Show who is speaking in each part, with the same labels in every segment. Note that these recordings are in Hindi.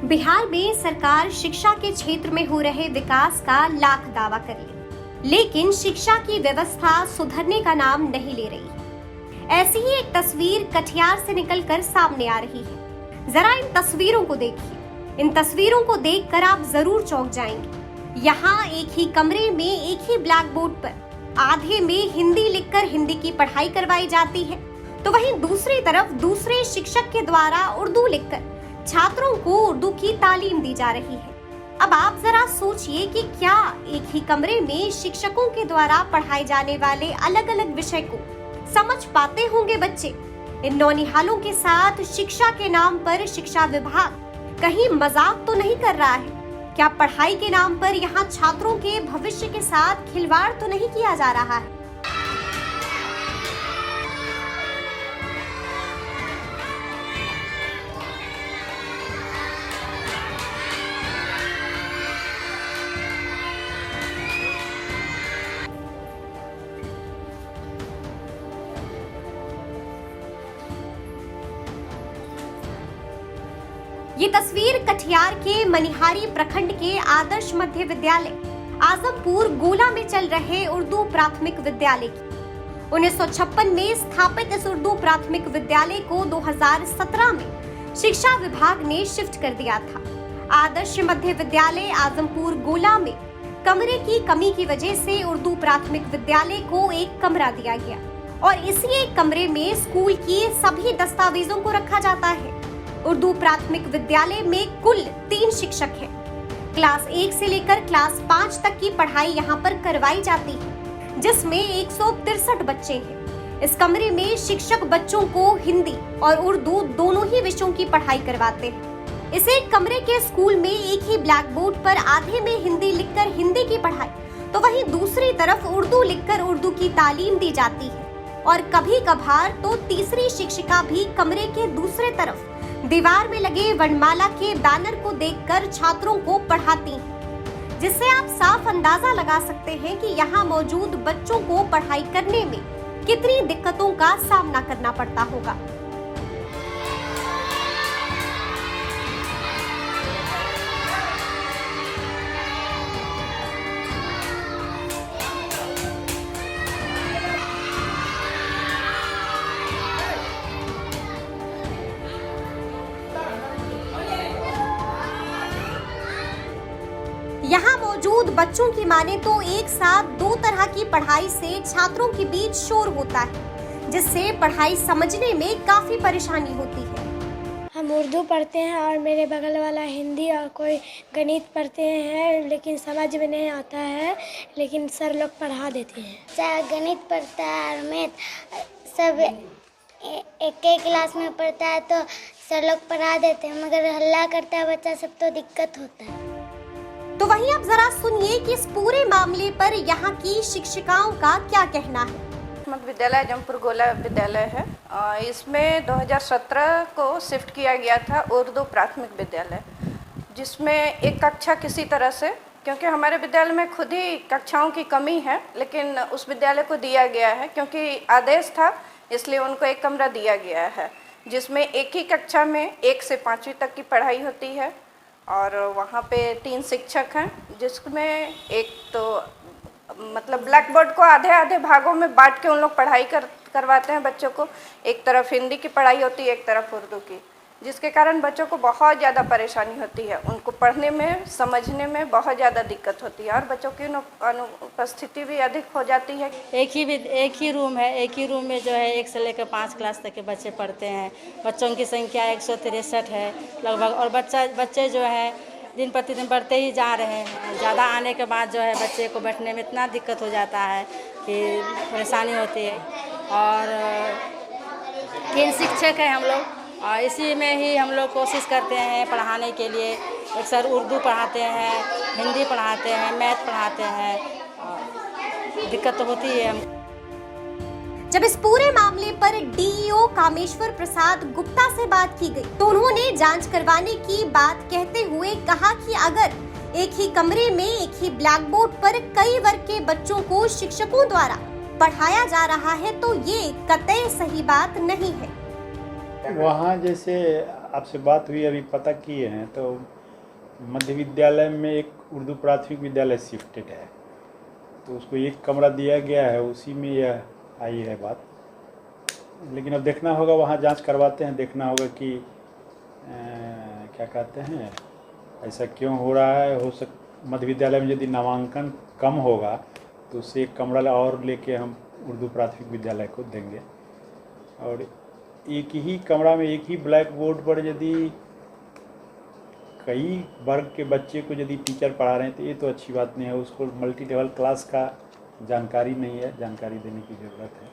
Speaker 1: बिहार में सरकार शिक्षा के क्षेत्र में हो रहे विकास का लाख दावा कर ले, लेकिन शिक्षा की व्यवस्था सुधरने का नाम नहीं ले रही। ऐसी ही एक तस्वीर कटिहार से निकलकर सामने आ रही है। जरा इन तस्वीरों को देखिए। इन तस्वीरों को देखकर आप जरूर चौंक जाएंगे। यहाँ एक ही कमरे में एक ही ब्लैक बोर्ड पर आधे में हिंदी लिखकर हिंदी की पढ़ाई करवाई जाती है, तो वहीं दूसरी तरफ दूसरे शिक्षक के द्वारा उर्दू लिखकर छात्रों को उर्दू की तालीम दी जा रही है। अब आप जरा सोचिए कि क्या एक ही कमरे में शिक्षकों के द्वारा पढ़ाए जाने वाले अलग अलग विषय को समझ पाते होंगे बच्चे? इन नौनिहालों के साथ शिक्षा के नाम पर शिक्षा विभाग कहीं मजाक तो नहीं कर रहा है? क्या पढ़ाई के नाम पर यहाँ छात्रों के भविष्य के साथ खिलवाड़ तो नहीं किया जा रहा है? ये तस्वीर कटिहार के मनिहारी प्रखंड के आदर्श मध्य विद्यालय आजमपुर गोला में चल रहे उर्दू प्राथमिक विद्यालय की। 1956 में स्थापित इस उर्दू प्राथमिक विद्यालय को 2017 में शिक्षा विभाग ने शिफ्ट कर दिया था। आदर्श मध्य विद्यालय आजमपुर गोला में कमरे की कमी की वजह से उर्दू प्राथमिक विद्यालय को एक कमरा दिया गया और इसी एक कमरे में स्कूल की सभी दस्तावेजों को रखा जाता है। उर्दू प्राथमिक विद्यालय में कुल 3 शिक्षक हैं। क्लास 1 से लेकर क्लास 5 तक की पढ़ाई यहाँ पर करवाई जाती है, जिसमें 163 बच्चे हैं। इस कमरे में शिक्षक बच्चों को हिंदी और उर्दू दोनों ही विषयों की पढ़ाई करवाते हैं। इस एक कमरे के स्कूल में एक ही ब्लैक बोर्ड पर आधे में हिंदी लिखकर हिंदी की पढ़ाई, तो वहीं दूसरी तरफ उर्दू लिखकर उर्दू की तालीम दी जाती है और कभी कभार तो तीसरी शिक्षिका भी कमरे के दूसरे तरफ दीवार में लगे वर्णमाला के बैनर को देखकर छात्रों को पढ़ाती हैं, जिससे आप साफ अंदाजा लगा सकते हैं कि यहाँ मौजूद बच्चों को पढ़ाई करने में कितनी दिक्कतों का सामना करना पड़ता होगा। यहाँ मौजूद बच्चों की माने तो एक साथ 2 तरह की पढ़ाई से छात्रों के बीच शोर होता है, जिससे पढ़ाई समझने में काफी परेशानी होती है।
Speaker 2: हम उर्दू पढ़ते हैं और मेरे बगल वाला हिंदी और कोई गणित पढ़ते हैं, लेकिन समझ में नहीं आता है, लेकिन सर लोग पढ़ा देते हैं।
Speaker 3: चाहे गणित पढ़ता है और मैथ सब एक ही क्लास में पढ़ता है तो सर लोग पढ़ा देते हैं, मगर हल्ला करता है बच्चा सब तो दिक्कत होता है।
Speaker 1: तो वहीं अब जरा सुनिए कि इस पूरे मामले पर यहाँ की शिक्षिकाओं का क्या कहना है।
Speaker 4: मध्य विद्यालय आजमपुर गोला विद्यालय है। इसमें 2017 को शिफ्ट किया गया था उर्दू प्राथमिक विद्यालय, जिसमें एक कक्षा किसी तरह से, क्योंकि हमारे विद्यालय में खुद ही कक्षाओं की कमी है, लेकिन उस विद्यालय को दिया गया है क्योंकि आदेश था, इसलिए उनको एक कमरा दिया गया है, जिसमें एक ही कक्षा में 1 से 5वीं तक की पढ़ाई होती है और वहाँ पे 3 शिक्षक हैं, जिसमें एक तो मतलब ब्लैक बोर्ड को आधे आधे भागों में बांट के उन लोग पढ़ाई करवाते हैं बच्चों को। एक तरफ हिंदी की पढ़ाई होती है, एक तरफ उर्दू की, जिसके कारण बच्चों को बहुत ज़्यादा परेशानी होती है। उनको पढ़ने में समझने में बहुत ज़्यादा दिक्कत होती है और बच्चों की अनुपस्थिति भी अधिक हो जाती है।
Speaker 5: एक ही रूम है, एक ही रूम में जो है 1 से लेकर 5 क्लास तक के बच्चे पढ़ते हैं। बच्चों की संख्या 163 है लगभग, और बच्चे जो है दिन प्रतिदिन बढ़ते ही जा रहे हैं। ज़्यादा आने के बाद जो है बच्चे को बैठने में इतना दिक्कत हो जाता है कि परेशानी होती है। और 3 शिक्षक हैं हम लोग, और इसी में ही हम लोग कोशिश करते हैं पढ़ाने के लिए। एक सर उर्दू पढ़ाते हैं, हिंदी पढ़ाते हैं, मैथ पढ़ाते हैं, दिक्कत तो होती है हम।
Speaker 1: जब इस पूरे मामले पर डीईओ कामेश्वर प्रसाद गुप्ता से बात की गई, तो उन्होंने जांच करवाने की बात कहते हुए कहा कि अगर एक ही कमरे में एक ही ब्लैक बोर्ड पर कई वर्ग के बच्चों को शिक्षकों द्वारा पढ़ाया जा रहा है तो ये कतई सही बात नहीं है।
Speaker 6: वहाँ जैसे आपसे बात हुई, अभी पता किए हैं, तो मध्य विद्यालय में एक उर्दू प्राथमिक विद्यालय शिफ्टेड है, तो उसको एक कमरा दिया गया है, उसी में यह आई है बात। लेकिन अब देखना होगा, वहाँ जांच करवाते हैं, देखना होगा कि क्या कहते हैं ऐसा क्यों हो रहा है। मध्य विद्यालय में यदि नामांकन कम होगा तो उससे एक कमरा और लेके हम उर्दू प्राथमिक विद्यालय को देंगे। और एक ही कमरा में एक ही ब्लैक बोर्ड पर यदि कई वर्ग के बच्चे को यदि टीचर पढ़ा रहे हैं तो ये तो अच्छी बात नहीं है। उसको मल्टी लेवल क्लास का जानकारी नहीं है, जानकारी देने की ज़रूरत है।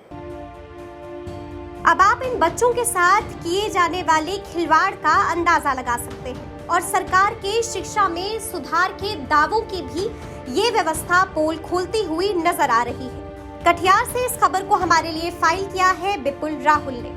Speaker 1: अब आप इन बच्चों के साथ किए जाने वाले खिलवाड़ का अंदाजा लगा सकते हैं और सरकार के शिक्षा में सुधार के दावों की भी ये व्यवस्था पोल खोलती हुई नजर आ रही है। कटिहार से इस खबर को हमारे लिए फाइल किया है विपुल राहुल ने।